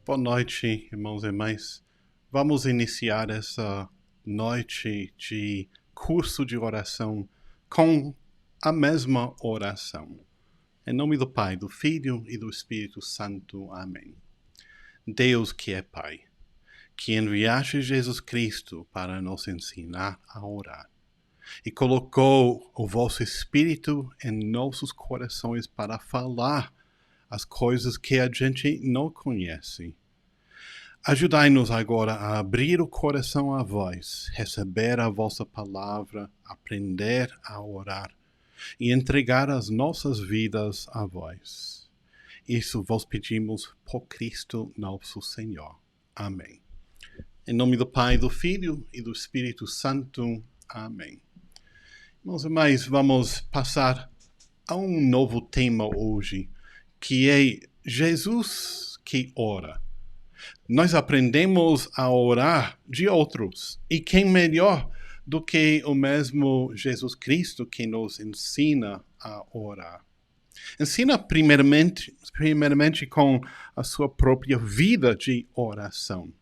Boa noite, irmãos e irmãs. Vamos iniciar essa noite de curso de oração com a mesma oração. Em nome do Pai, do Filho e do Espírito Santo. Amém. Deus que é Pai, que enviaste Jesus Cristo para nos ensinar a orar e colocou o vosso Espírito em nossos corações para falar as coisas que a gente não conhece. Ajudai-nos agora a abrir o coração a vós, receber a vossa palavra, aprender a orar e entregar as nossas vidas a vós. Isso vos pedimos por Cristo nosso Senhor. Amém. Em nome do Pai, do Filho e do Espírito Santo. Amém. Irmãos e irmãs, vamos passar a um novo tema hoje, que é Jesus que ora. Nós aprendemos a orar de outros. E quem melhor do que o mesmo Jesus Cristo que nos ensina a orar? Ensina primeiramente com a sua própria vida de oração.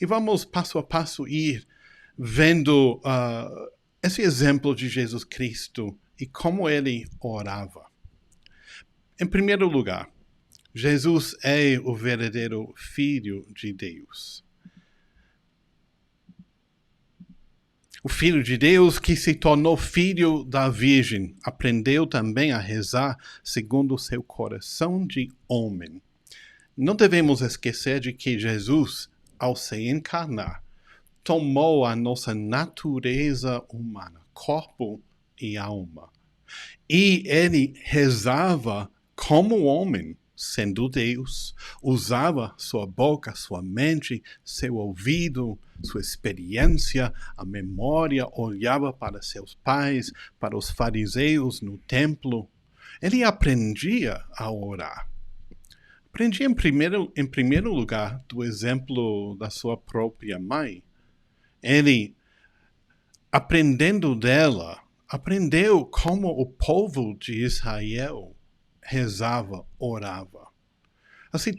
E vamos passo a passo ir vendo esse exemplo de Jesus Cristo e como ele orava. Em primeiro lugar, Jesus é o verdadeiro Filho de Deus. O Filho de Deus que se tornou filho da Virgem, aprendeu também a rezar segundo o seu coração de homem. Não devemos esquecer de que Jesus, ao se encarnar, tomou a nossa natureza humana, corpo e alma. E ele rezava como homem, sendo Deus, usava sua boca, sua mente, seu ouvido, sua experiência, a memória, olhava para seus pais, para os fariseus no templo. Ele aprendia a orar. Aprendia em primeiro lugar do exemplo da sua própria mãe. Ele, aprendendo dela, aprendeu como o povo de Israel rezava, orava. Assim,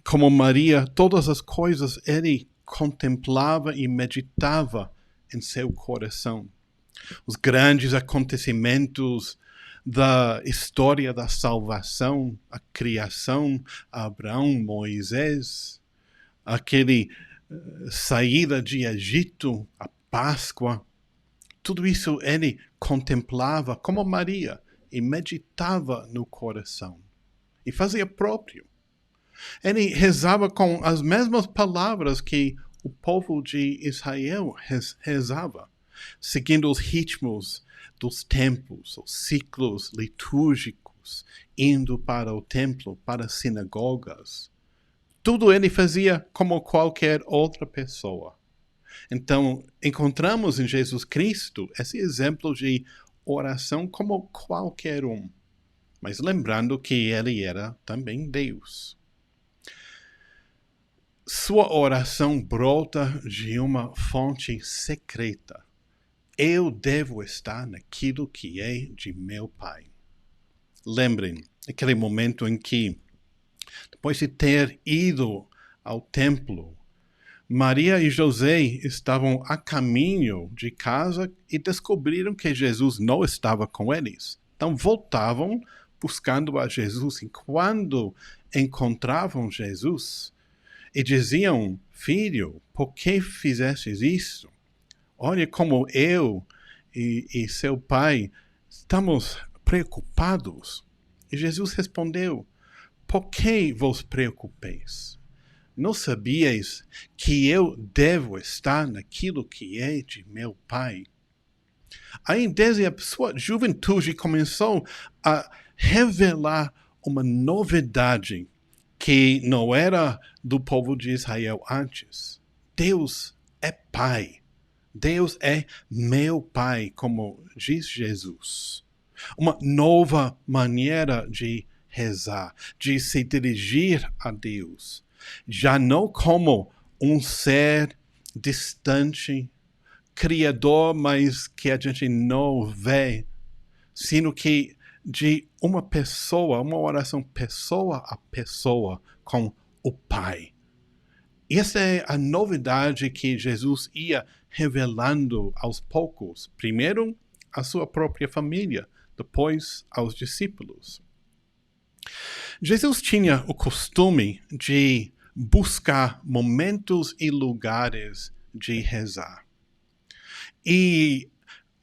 como Maria, todas as coisas ele contemplava e meditava em seu coração. Os grandes acontecimentos da história da salvação, a criação, Abraão, Moisés, aquele saída de Egito, a Páscoa, tudo isso ele contemplava como Maria e meditava no coração e fazia próprio. Ele rezava com as mesmas palavras que o povo de Israel rezava, seguindo os ritmos dos templos, os ciclos litúrgicos, indo para o templo, para as sinagogas. Tudo ele fazia como qualquer outra pessoa. Então, encontramos em Jesus Cristo esse exemplo de oração como qualquer um, mas lembrando que ele era também Deus. Sua oração brota de uma fonte secreta. Eu devo estar naquilo que é de meu Pai. Lembrem, aquele momento em que, depois de ter ido ao templo, Maria e José estavam a caminho de casa e descobriram que Jesus não estava com eles. Então voltavam buscando a Jesus. E quando encontravam Jesus e diziam: Filho, por que fizestes isso? Olha como eu e seu pai estamos preocupados. E Jesus respondeu: Por que vos preocupeis? Não sabias que eu devo estar naquilo que é de meu Pai? Aí, desde a sua juventude, começou a revelar uma novidade que não era do povo de Israel antes. Deus é Pai. Deus é meu Pai, como diz Jesus. Uma nova maneira de rezar, de se dirigir a Deus. Já não como um ser distante, criador, mas que a gente não vê, sino que de uma pessoa, uma oração pessoa a pessoa com o Pai. Essa é a novidade que Jesus ia revelando aos poucos. Primeiro, à sua própria família, depois aos discípulos. Jesus tinha o costume de buscar momentos e lugares de rezar. E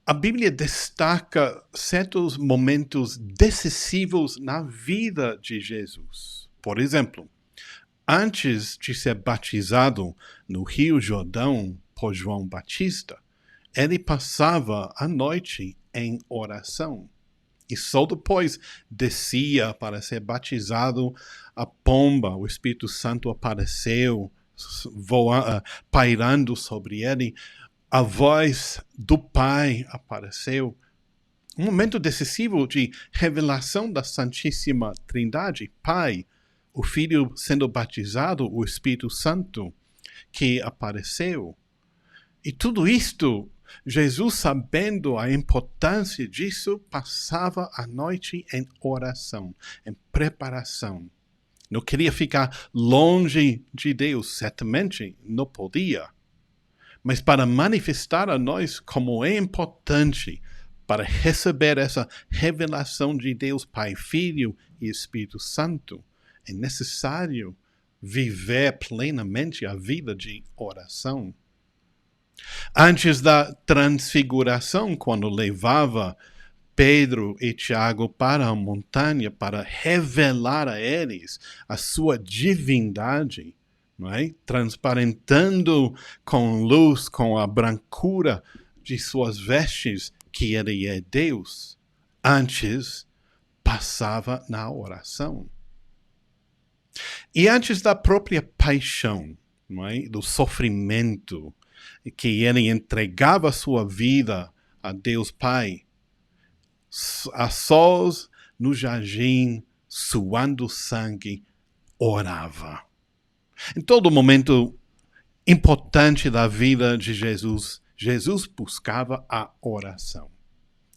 a Bíblia destaca certos momentos decisivos na vida de Jesus. Por exemplo, antes de ser batizado no Rio Jordão por João Batista, ele passava a noite em oração. E só depois descia para ser batizado a pomba. O Espírito Santo apareceu, pairando sobre ele. A voz do Pai apareceu. Um momento decisivo de revelação da Santíssima Trindade. Pai, o Filho sendo batizado, o Espírito Santo que apareceu. E tudo isto, Jesus, sabendo a importância disso, passava a noite em oração, em preparação. Não queria ficar longe de Deus, certamente não podia. Mas para manifestar a nós como é importante para receber essa revelação de Deus Pai, Filho e Espírito Santo, é necessário viver plenamente a vida de oração. Antes da transfiguração, quando levava Pedro e Tiago para a montanha para revelar a eles a sua divindade, não é? Transparentando com luz, com a brancura de suas vestes, que ele é Deus, antes passava na oração. E antes da própria paixão, não é? Do sofrimento, que ele entregava sua vida a Deus Pai, a sós no jardim, suando sangue, orava. Em todo momento importante da vida de Jesus, Jesus buscava a oração.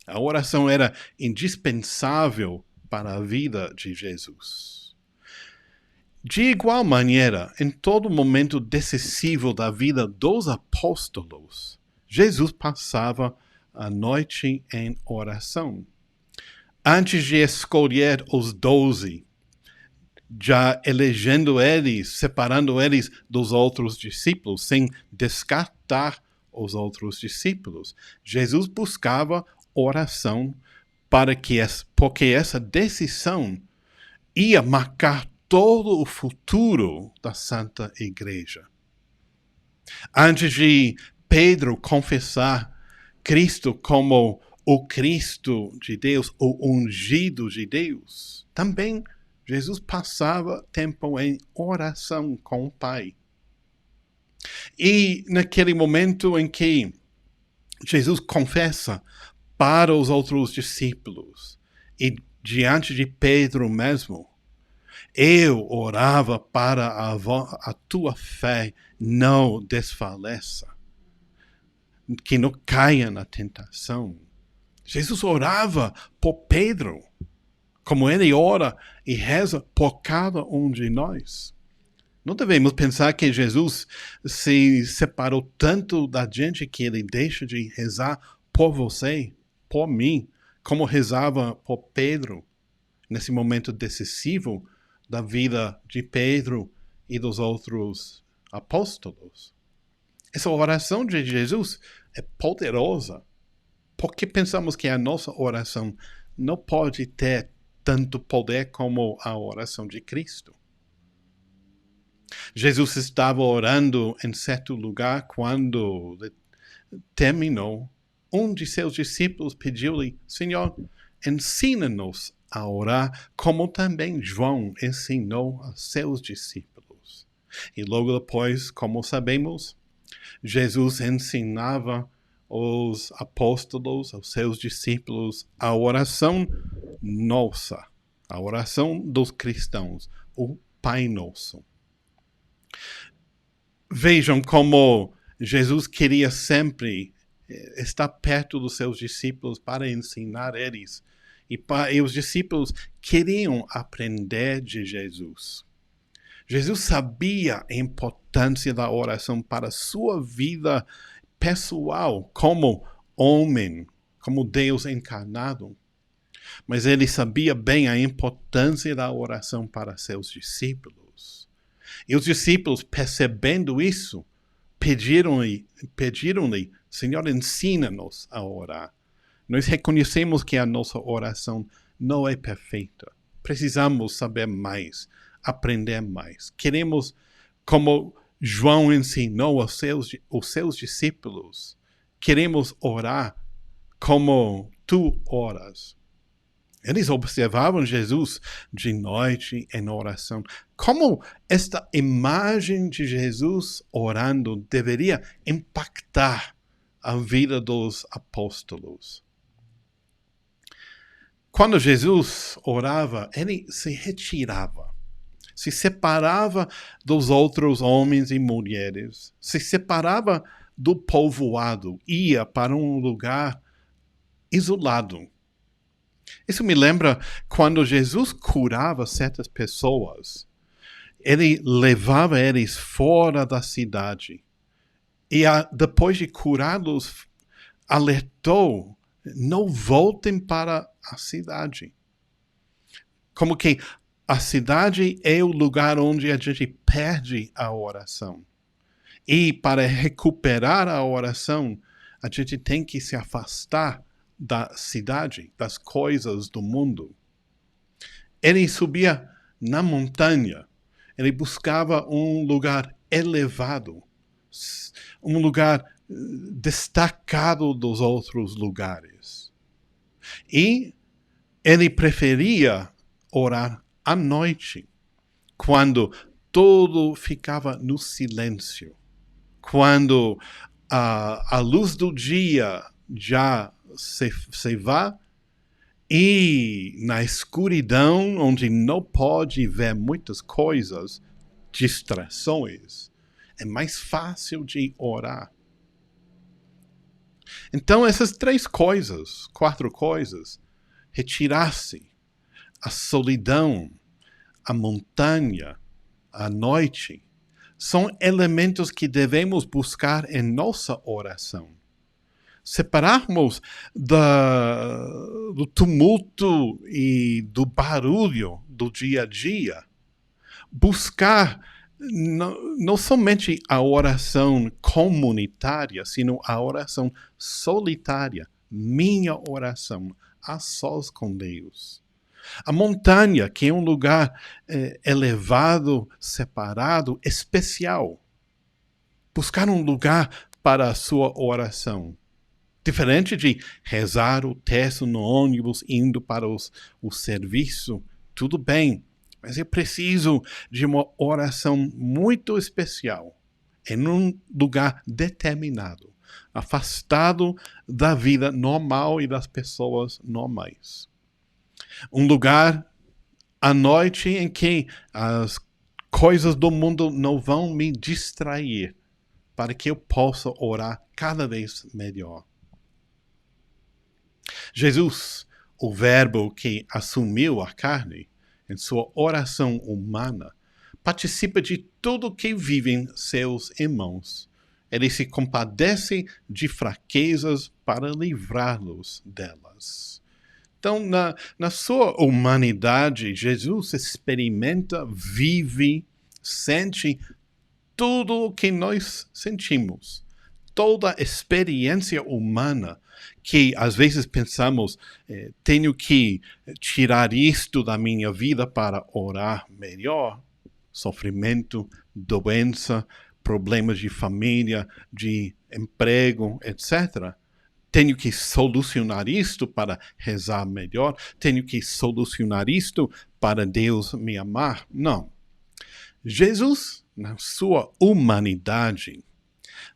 A oração era indispensável para a vida de Jesus. De igual maneira, em todo momento decisivo da vida dos apóstolos, Jesus passava a noite em oração. Antes de escolher os 12, já elegendo eles, separando eles dos outros discípulos, sem descartar os outros discípulos, Jesus buscava oração porque essa decisão ia marcar todo o futuro da Santa Igreja. Antes de Pedro confessar Cristo como o Cristo de Deus, o ungido de Deus, também Jesus passava tempo em oração com o Pai. E naquele momento em que Jesus confessa para os outros discípulos e diante de Pedro mesmo, eu orava para a tua fé não desfaleça, que não caia na tentação. Jesus orava por Pedro, como ele ora e reza por cada um de nós. Não devemos pensar que Jesus se separou tanto da gente que ele deixa de rezar por você, por mim, como rezava por Pedro, nesse momento decisivo da vida de Pedro e dos outros apóstolos. Essa oração de Jesus é poderosa. Por que pensamos que a nossa oração não pode ter tanto poder como a oração de Cristo? Jesus estava orando em certo lugar quando terminou. Um de seus discípulos pediu-lhe: Senhor, ensina-nos a orar como também João ensinou a seus discípulos. E logo depois, como sabemos, Jesus ensinava os apóstolos, aos seus discípulos, a oração nossa, a oração dos cristãos, o Pai Nosso. Vejam como Jesus queria sempre estar perto dos seus discípulos para ensinar eles. E os discípulos queriam aprender de Jesus. Jesus sabia a importância da oração para a sua vida pessoal como homem, como Deus encarnado. Mas ele sabia bem a importância da oração para seus discípulos. E os discípulos, percebendo isso, pediram-lhe, Senhor, ensina-nos a orar. Nós reconhecemos que a nossa oração não é perfeita. Precisamos saber mais, aprender mais. Queremos, como João ensinou aos seus discípulos, queremos orar como tu oras. Eles observavam Jesus de noite em oração. Como esta imagem de Jesus orando deveria impactar a vida dos apóstolos. Quando Jesus orava, ele se retirava, se separava dos outros homens e mulheres, se separava do povoado, ia para um lugar isolado. Isso me lembra quando Jesus curava certas pessoas. Ele levava eles fora da cidade. E depois de curá-los, alertou, não voltem para a cidade. Como que a cidade é o lugar onde a gente perde a oração. E para recuperar a oração, a gente tem que se afastar da cidade, das coisas do mundo. Ele subia na montanha. Ele buscava um lugar elevado, um lugar destacado dos outros lugares. E ele preferia orar à noite, quando tudo ficava no silêncio, quando a luz do dia já se vá, e na escuridão, onde não pode ver muitas coisas, distrações, é mais fácil de orar. Então essas 4 coisas, retirar-se, a solidão, a montanha, a noite, são elementos que devemos buscar em nossa oração. Separarmos do tumulto e do barulho do dia a dia. Buscar não somente a oração comunitária, sino a oração solitária. Minha oração, a sós com Deus. A montanha, que é um lugar elevado, separado, especial. Buscar um lugar para a sua oração. Diferente de rezar o texto no ônibus, indo para o serviço, tudo bem. Mas eu preciso de uma oração muito especial, em um lugar determinado, afastado da vida normal e das pessoas normais. Um lugar à noite em que as coisas do mundo não vão me distrair, para que eu possa orar cada vez melhor. Jesus, o Verbo que assumiu a carne, em sua oração humana, participa de tudo que vivem seus irmãos. Ele se compadece de fraquezas para livrá-los delas. Então, na sua humanidade, Jesus experimenta, vive, sente tudo o que nós sentimos. Toda a experiência humana que às vezes pensamos, tenho que tirar isto da minha vida para orar melhor. Sofrimento, doença, problemas de família, de emprego, etc. Tenho que solucionar isto para rezar melhor. Tenho que solucionar isto para Deus me amar. Não. Jesus, na sua humanidade,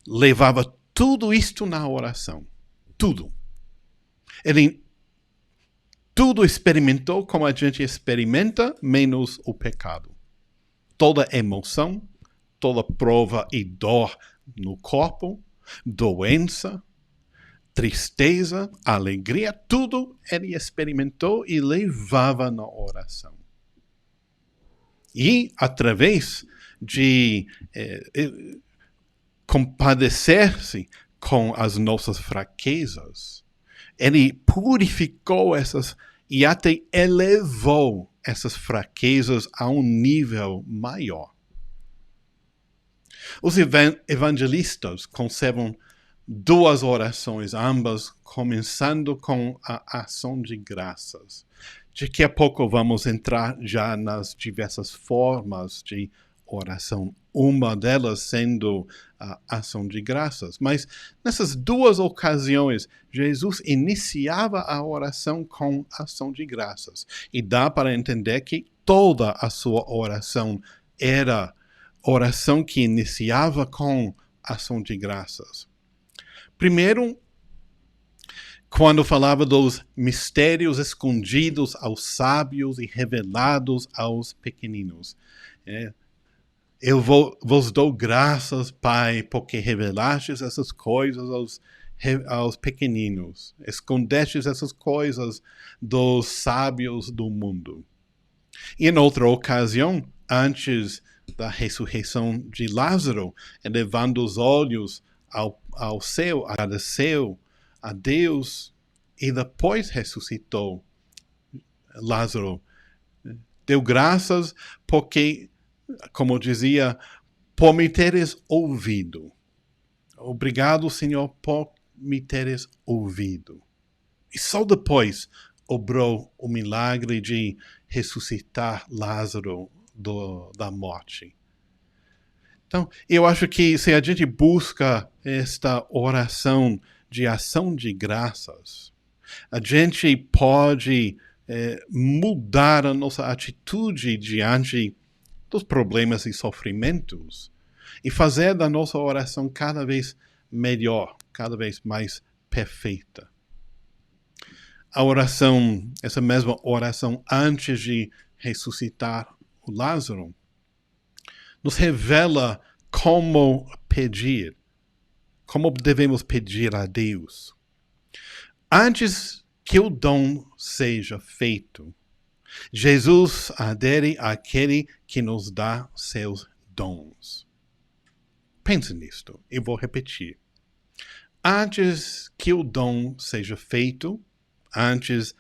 levava tudo isto na oração. Tudo. Ele tudo experimentou como a gente experimenta, menos o pecado. Toda emoção, toda prova e dor no corpo, doença, tristeza, alegria, tudo ele experimentou e levava na oração. E através de compadecer-se com as nossas fraquezas, ele purificou essas e até elevou essas fraquezas a um nível maior. Os evangelistas conservam duas orações, ambas começando com a ação de graças. Daqui a pouco vamos entrar já nas diversas formas de oração, uma delas sendo a ação de graças. Mas nessas duas ocasiões, Jesus iniciava a oração com ação de graças. E dá para entender que toda a sua oração era oração que iniciava com ação de graças. Primeiro, quando falava dos mistérios escondidos aos sábios e revelados aos pequeninos. Eu vos dou graças, Pai, porque revelastes essas coisas aos pequeninos. Escondestes essas coisas dos sábios do mundo. E em outra ocasião, antes da ressurreição de Lázaro, elevando os olhos ao céu, agradeceu a Deus e depois ressuscitou Lázaro. Deu graças porque, como dizia, por me teres ouvido. Obrigado, Senhor, por me teres ouvido. E só depois obrou o milagre de ressuscitar Lázaro da morte. Então, eu acho que se a gente busca esta oração de ação de graças, a gente pode mudar a nossa atitude diante dos problemas e sofrimentos e fazer da nossa oração cada vez melhor, cada vez mais perfeita. A oração, essa mesma oração antes de ressuscitar o Lázaro, nos revela como pedir, como devemos pedir a Deus. Antes que o dom seja feito, Jesus adere àquele que nos dá seus dons. Pense nisto, eu vou repetir. Antes que o dom seja feito, antes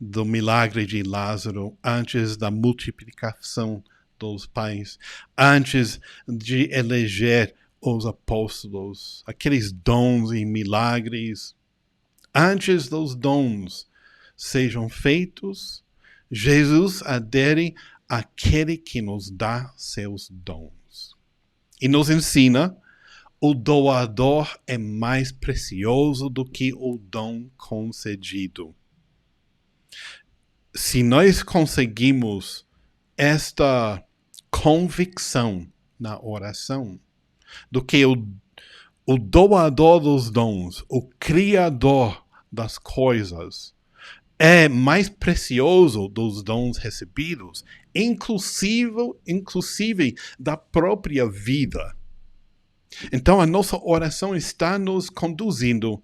do milagre de Lázaro, antes da multiplicação dos pães, antes de eleger os apóstolos, aqueles dons e milagres, antes dos dons sejam feitos, Jesus adere àquele que nos dá seus dons. E nos ensina, o doador é mais precioso do que o dom concedido. Se nós conseguimos esta convicção na oração, do que o doador dos dons, o criador das coisas, é mais precioso dos dons recebidos, inclusive da própria vida. Então a nossa oração está nos conduzindo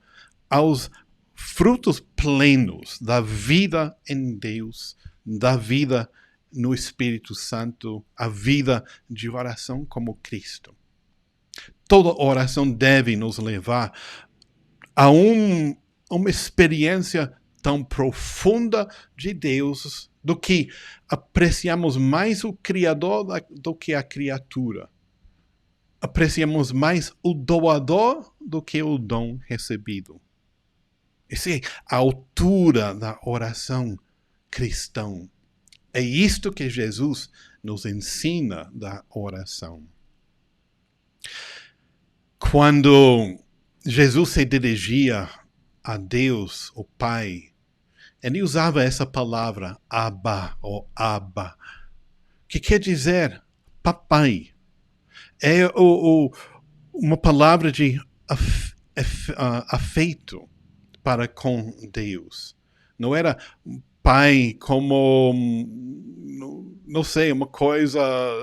aos frutos plenos da vida em Deus, da vida no Espírito Santo, a vida de oração como Cristo. Toda oração deve nos levar a uma experiência tão profunda de Deus do que apreciamos mais o Criador do que a criatura. Apreciamos mais o doador do que o dom recebido. Essa é a altura da oração cristã. É isto que Jesus nos ensina da oração. Quando Jesus se dirigia a Deus, o Pai, ele usava essa palavra, Abba, ou Abba, que quer dizer papai. É uma palavra de afeto para com Deus. Não era pai como, não sei, uma coisa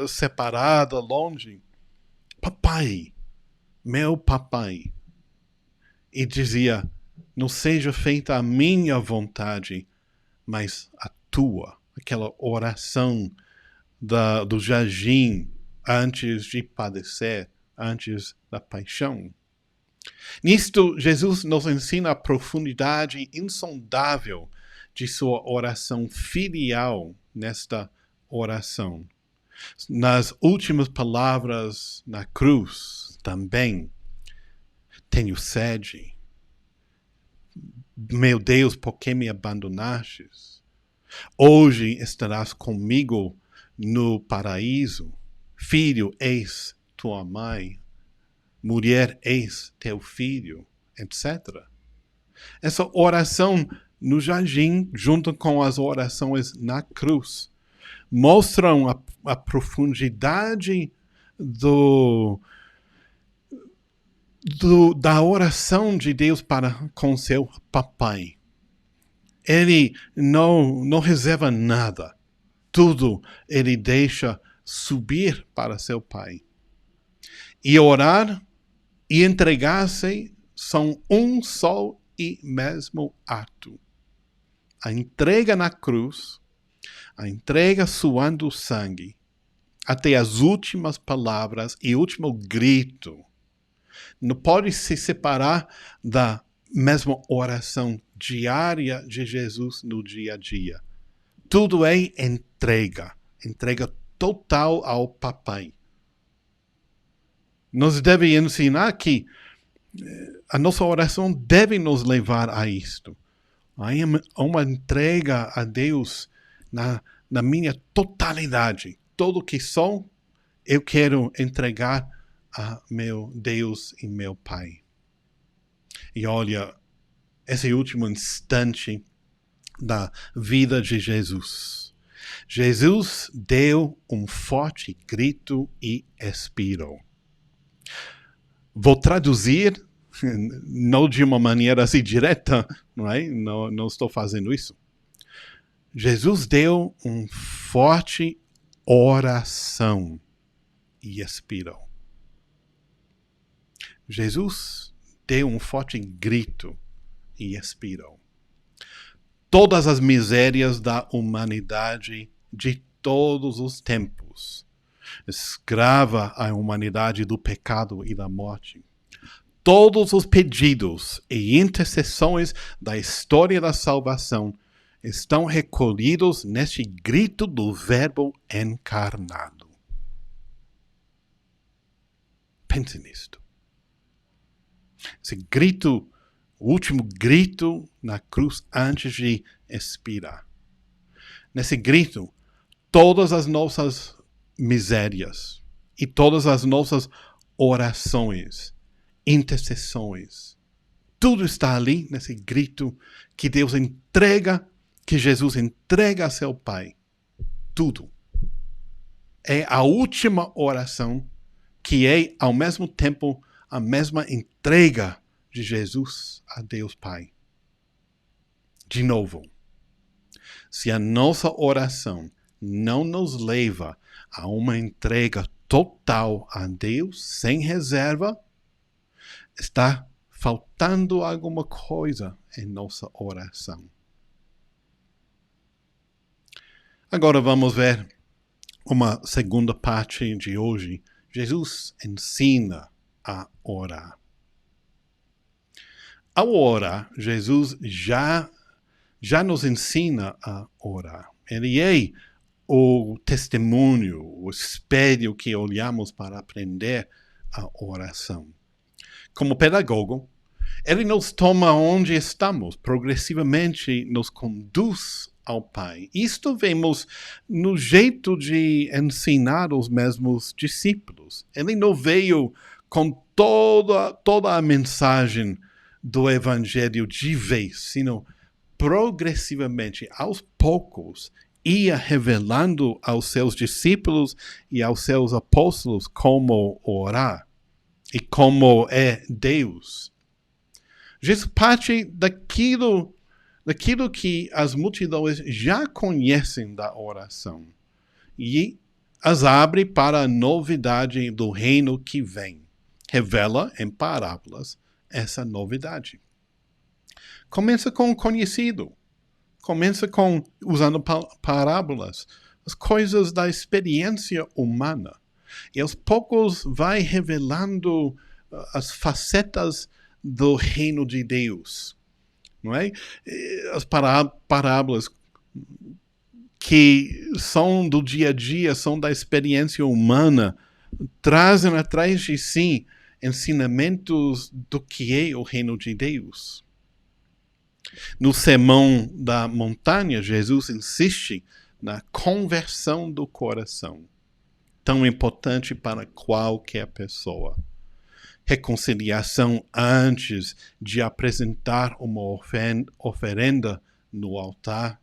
separada, longe. Papai, meu papai. E dizia, não seja feita a minha vontade, mas a tua. Aquela oração do jardim antes de padecer, antes da paixão. Nisto, Jesus nos ensina a profundidade insondável de sua oração filial nesta oração. Nas últimas palavras na cruz, também, tenho sede. Meu Deus, por que me abandonastes? Hoje estarás comigo no paraíso. Filho, eis tua mãe. Mulher, eis teu filho, etc. Essa oração no jardim, junto com as orações na cruz, mostram a profundidade da oração de Deus para com seu papai. Ele não reserva nada. Tudo ele deixa subir para seu pai. E orar e entregar-se são um só e mesmo ato. A entrega na cruz, a entrega suando sangue, até as últimas palavras e último grito, não pode se separar da mesma oração diária de Jesus no dia a dia. Tudo é entrega total ao papai. Nos deve ensinar que a nossa oração deve nos levar a isto. A uma entrega a Deus na minha totalidade. Tudo que sou, eu quero entregar a meu Deus e meu Pai. E olha, esse último instante da vida de Jesus. Jesus deu um forte grito e expirou. Vou traduzir, não de uma maneira assim direta, não é? Não estou fazendo isso. Jesus deu uma forte oração e expirou. Jesus deu um forte grito e expirou. Todas as misérias da humanidade de todos os tempos, escrava a humanidade do pecado e da morte. Todos os pedidos e intercessões da história da salvação estão recolhidos neste grito do Verbo encarnado. Pense nisto. Esse grito, o último grito na cruz antes de expirar. Nesse grito, todas as nossas misérias e todas as nossas orações, intercessões, tudo está ali nesse grito que Deus entrega, que Jesus entrega a seu Pai. Tudo. É a última oração que é, ao mesmo tempo, a mesma entrega de Jesus a Deus Pai. De novo, se a nossa oração não nos leva a uma entrega total a Deus, sem reserva, está faltando alguma coisa em nossa oração. Agora vamos ver uma segunda parte de hoje. Jesus ensina a orar. Ao orar, Jesus já nos ensina a orar. Ele é o testemunho, o espelho que olhamos para aprender a oração. Como pedagogo, ele nos toma onde estamos, progressivamente nos conduz ao Pai. Isto vemos no jeito de ensinar os mesmos discípulos. Ele não veio com toda a mensagem do Evangelho de vez, sino progressivamente, aos poucos, ia revelando aos seus discípulos e aos seus apóstolos como orar e como é Deus. Jesus parte daquilo que as multidões já conhecem da oração e as abre para a novidade do reino que vem. Revela em parábolas essa novidade. Começa com o conhecido. Começa com usando parábolas as coisas da experiência humana. E aos poucos vai revelando as facetas do reino de Deus. Não é? As parábolas que são do dia a dia, são da experiência humana, trazem atrás de si ensinamentos do que é o reino de Deus. No Sermão da Montanha, Jesus insiste na conversão do coração, tão importante para qualquer pessoa. Reconciliação antes de apresentar uma oferenda no altar.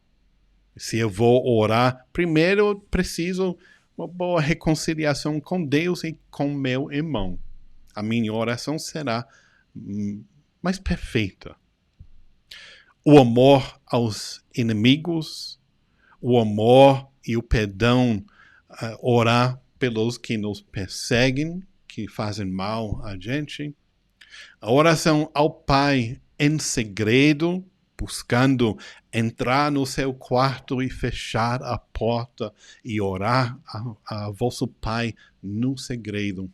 Se eu vou orar, primeiro eu preciso uma boa reconciliação com Deus e com meu irmão. A minha oração será mais perfeita. O amor aos inimigos, o amor e o perdão, orar pelos que nos perseguem, que fazem mal a gente. A oração ao Pai em segredo, buscando entrar no seu quarto e fechar a porta e orar a vosso Pai no segredo.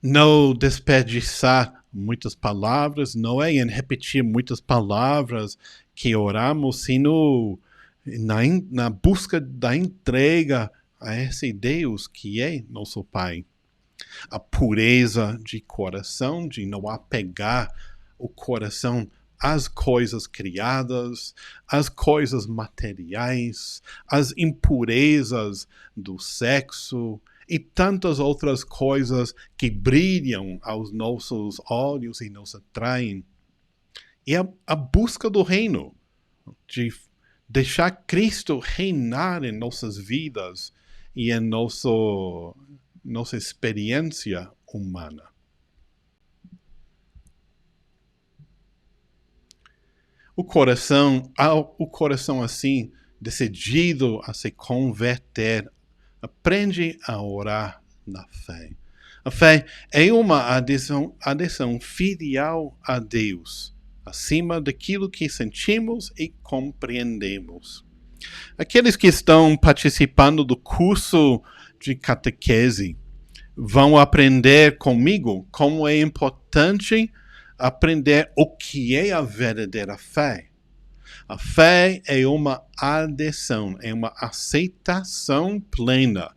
Não desperdiçar muitas palavras, não é em repetir muitas palavras que oramos, sino na busca da entrega a esse Deus que é nosso Pai. A pureza de coração, de não apegar o coração às coisas criadas, às coisas materiais, às impurezas do sexo e tantas outras coisas que brilham aos nossos olhos e nos atraem. E a busca do reino, de deixar Cristo reinar em nossas vidas e em nossa experiência humana. O coração assim, decidido a se converter, aprende a orar na fé. A fé é uma adesão filial a Deus, acima daquilo que sentimos e compreendemos. Aqueles que estão participando do curso de catequese vão aprender comigo como é importante aprender o que é a verdadeira fé. A fé é uma adesão, é uma aceitação plena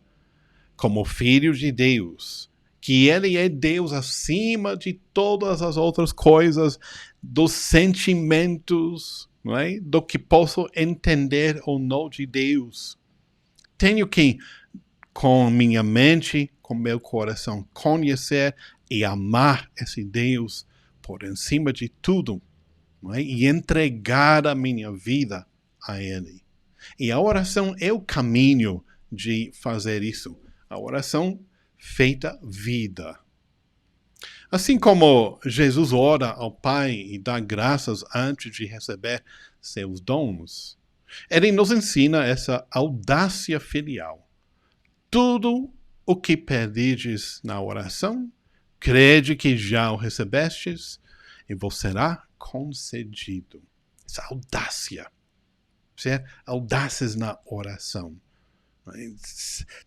como filho de Deus, que Ele é Deus acima de todas as outras coisas, dos sentimentos, não é? Do que posso entender ou não de Deus. Tenho que, com minha mente, com meu coração, conhecer e amar esse Deus por cima de tudo, não é? E entregar a minha vida a Ele. E a oração é o caminho de fazer isso. A oração feita vida. Assim como Jesus ora ao Pai e dá graças antes de receber seus dons, Ele nos ensina essa audácia filial. Tudo o que pedirdes na oração, crede que já o recebestes e vos será concedido. Essa audácia. Ser audazes na oração.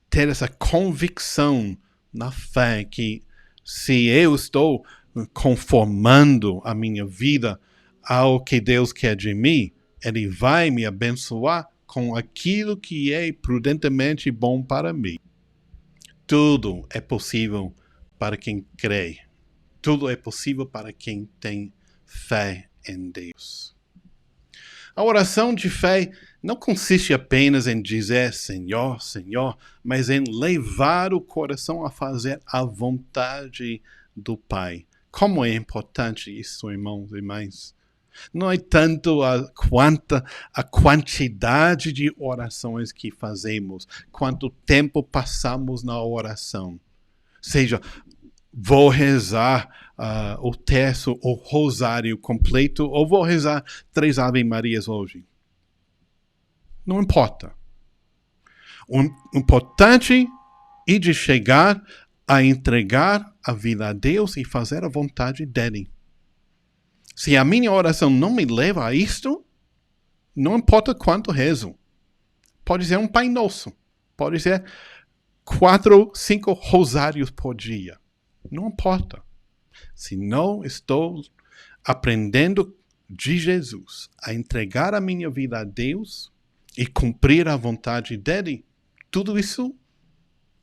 Ter essa convicção na fé que se eu estou conformando a minha vida ao que Deus quer de mim, Ele vai me abençoar com aquilo que é prudentemente bom para mim. Tudo é possível para quem crê. Tudo é possível para quem tem fé em Deus. A oração de fé não consiste apenas em dizer Senhor, Senhor, mas em levar o coração a fazer a vontade do Pai. Como é importante isso, irmãos e irmãs. Não é tanto a quantidade de orações que fazemos, quanto tempo passamos na oração. Seja, vou rezar o terço, o rosário completo, ou vou rezar 3 Ave Marias hoje. Não importa. O importante é de chegar a entregar a vida a Deus e fazer a vontade dele. Se a minha oração não me leva a isto, não importa quanto rezo. pode ser um Pai Nosso, pode ser 4, 5 rosários por dia. Não importa. Se não estou aprendendo de Jesus a entregar a minha vida a Deus e cumprir a vontade dele, tudo isso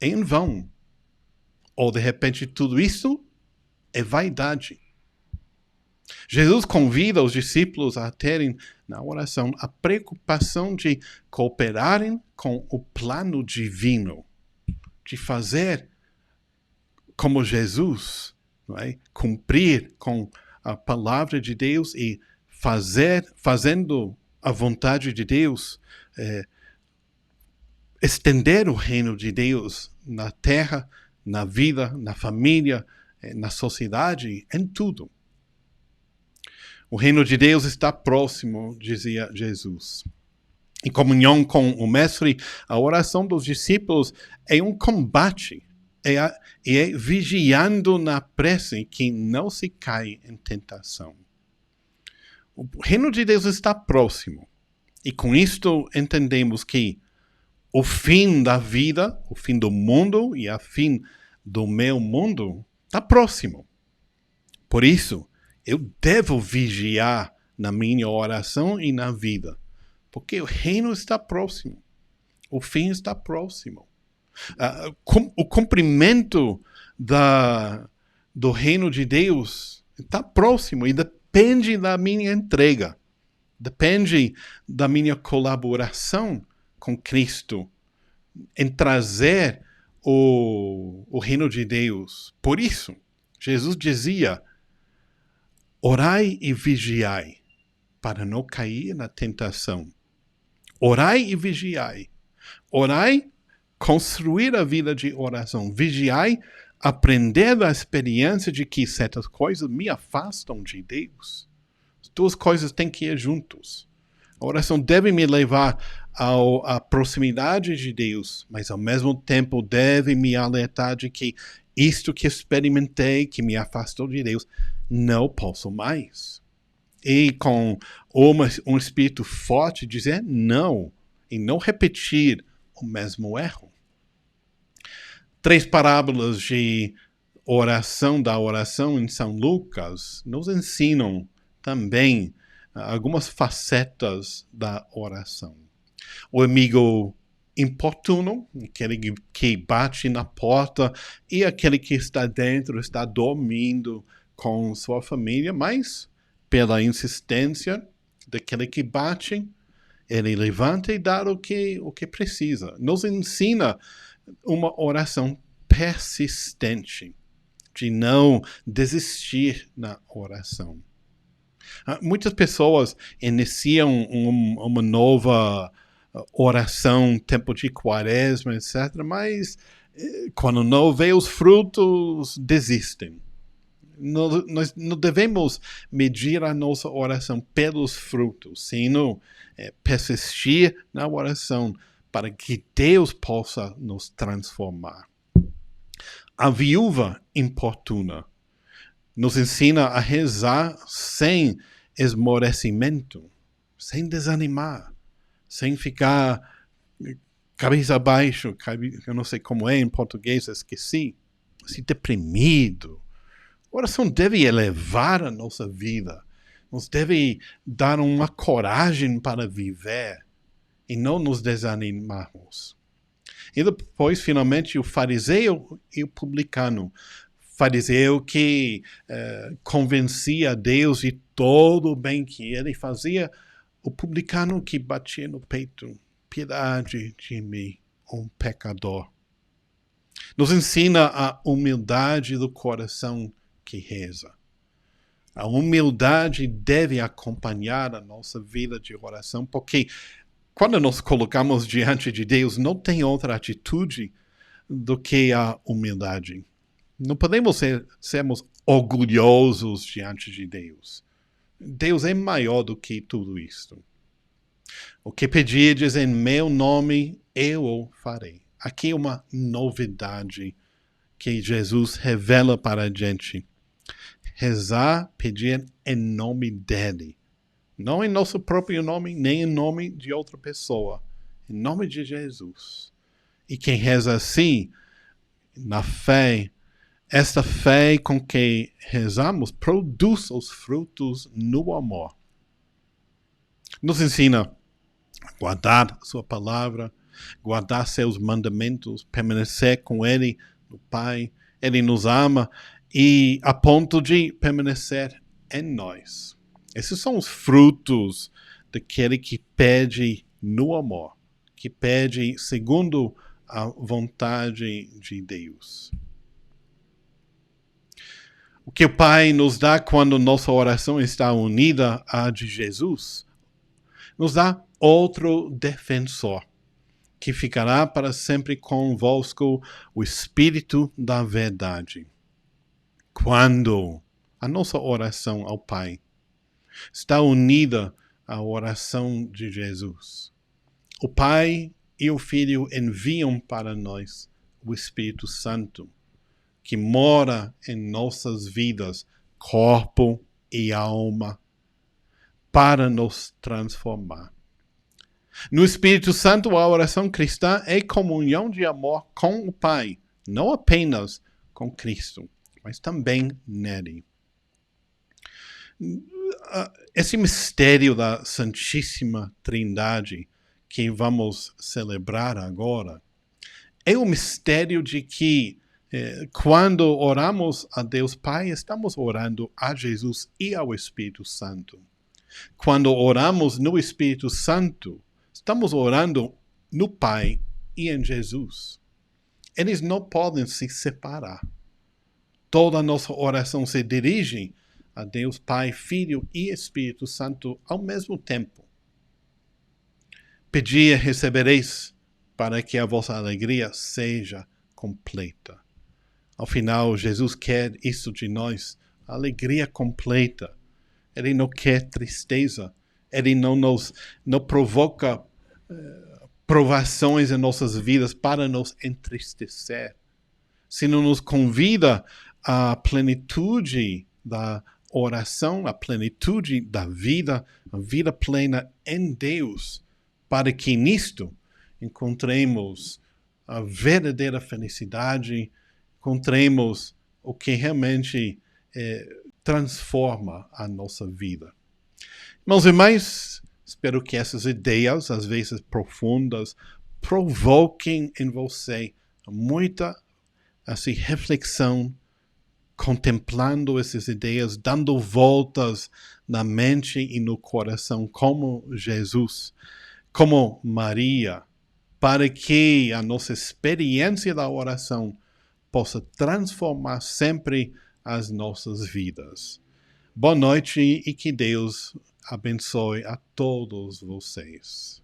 é em vão. Ou, de repente, tudo isso é vaidade. Jesus convida os discípulos a terem, na oração, a preocupação de cooperarem com o plano divino, de fazer como Jesus, não é? Cumprir com a palavra de Deus e fazendo a vontade de Deus, estender o reino de Deus na terra, na vida, na família, na sociedade, em tudo. O reino de Deus está próximo, dizia Jesus. Em comunhão com o Mestre, a oração dos discípulos é um combate, é vigiando na prece que não se cai em tentação. O reino de Deus está próximo. E com isto entendemos que o fim da vida, o fim do mundo e o fim do meu mundo está próximo. Por isso, eu devo vigiar na minha oração e na vida. Porque o reino está próximo. O fim está próximo. O cumprimento do reino de Deus está próximo e depende da minha entrega. Depende da minha colaboração com Cristo em trazer o reino de Deus. Por isso, Jesus dizia: orai e vigiai, para não cair na tentação. Orai e vigiai. Orai, construir a vida de oração. Vigiai, aprender da experiência de que certas coisas me afastam de Deus. As duas coisas têm que ir juntos. A oração deve me levar à proximidade de Deus, mas ao mesmo tempo deve me alertar de que isto que experimentei, que me afastou de Deus, não posso mais. E com um espírito forte dizer não, e não repetir o mesmo erro. 3 parábolas de oração em São Lucas nos ensinam também algumas facetas da oração. O amigo importuno, aquele que bate na porta, e aquele que está dentro, está dormindo com sua família, mas pela insistência daquele que bate, ele levanta e dá o que precisa. Nos ensina uma oração persistente, de não desistir na oração. Muitas pessoas iniciam uma nova oração, tempo de quaresma, etc., mas quando não vê os frutos, desistem. Nós não devemos medir a nossa oração pelos frutos, sino persistir na oração para que Deus possa nos transformar. A viúva importuna nos ensina a rezar sem esmorecimento, sem desanimar, sem ficar cabeça abaixo, eu não sei como é em português, esqueci, assim, deprimido. A oração deve elevar a nossa vida, nos deve dar uma coragem para viver e não nos desanimarmos. E depois, finalmente, o fariseu e o publicano. Fariseu que convencia a Deus de todo o bem que ele fazia. O publicano que batia no peito: piedade de mim, um pecador. Nos ensina a humildade do coração que reza. A humildade deve acompanhar a nossa vida de oração, porque quando nos colocamos diante de Deus, não tem outra atitude do que a humildade. Não podemos sermos orgulhosos diante de Deus. Deus é maior do que tudo isto. O que pedirdes em meu nome, eu o farei. Aqui uma novidade que Jesus revela para a gente. Rezar, pedir em nome dele. Não em nosso próprio nome, nem em nome de outra pessoa. em nome de Jesus. E quem reza assim, na fé, esta fé com que rezamos produz os frutos no amor. Nos ensina a guardar sua palavra, guardar seus mandamentos, permanecer com Ele, no Pai. Ele nos ama e a ponto de permanecer em nós. Esses são os frutos daquele que pede no amor, que pede segundo a vontade de Deus. O que o Pai nos dá quando nossa oração está unida à de Jesus, nos dá outro defensor, que ficará para sempre convosco, o Espírito da verdade. Quando a nossa oração ao Pai está unida à oração de Jesus, o Pai e o Filho enviam para nós o Espírito Santo, que mora em nossas vidas, corpo e alma, para nos transformar. No Espírito Santo, a oração cristã é comunhão de amor com o Pai, não apenas com Cristo, mas também nele. Esse mistério da Santíssima Trindade que vamos celebrar agora é o mistério de que quando oramos a Deus Pai, estamos orando a Jesus e ao Espírito Santo. Quando oramos no Espírito Santo, estamos orando no Pai e em Jesus. Eles não podem se separar. Toda a nossa oração se dirige a Deus Pai, Filho e Espírito Santo ao mesmo tempo. Pedi e recebereis, para que a vossa alegria seja completa. Ao final, Jesus quer isso de nós, alegria completa. Ele não quer tristeza. Ele não provoca provações em nossas vidas para nos entristecer. Se não nos convida à plenitude da oração, à plenitude da vida, a vida plena em Deus, para que nisto encontremos a verdadeira felicidade, encontremos o que realmente transforma a nossa vida. Irmãos e irmãs, espero que essas ideias, às vezes profundas, provoquem em você muita reflexão, contemplando essas ideias, dando voltas na mente e no coração, como Jesus, como Maria, para que a nossa experiência da oração possa transformar sempre as nossas vidas. Boa noite e que Deus abençoe a todos vocês.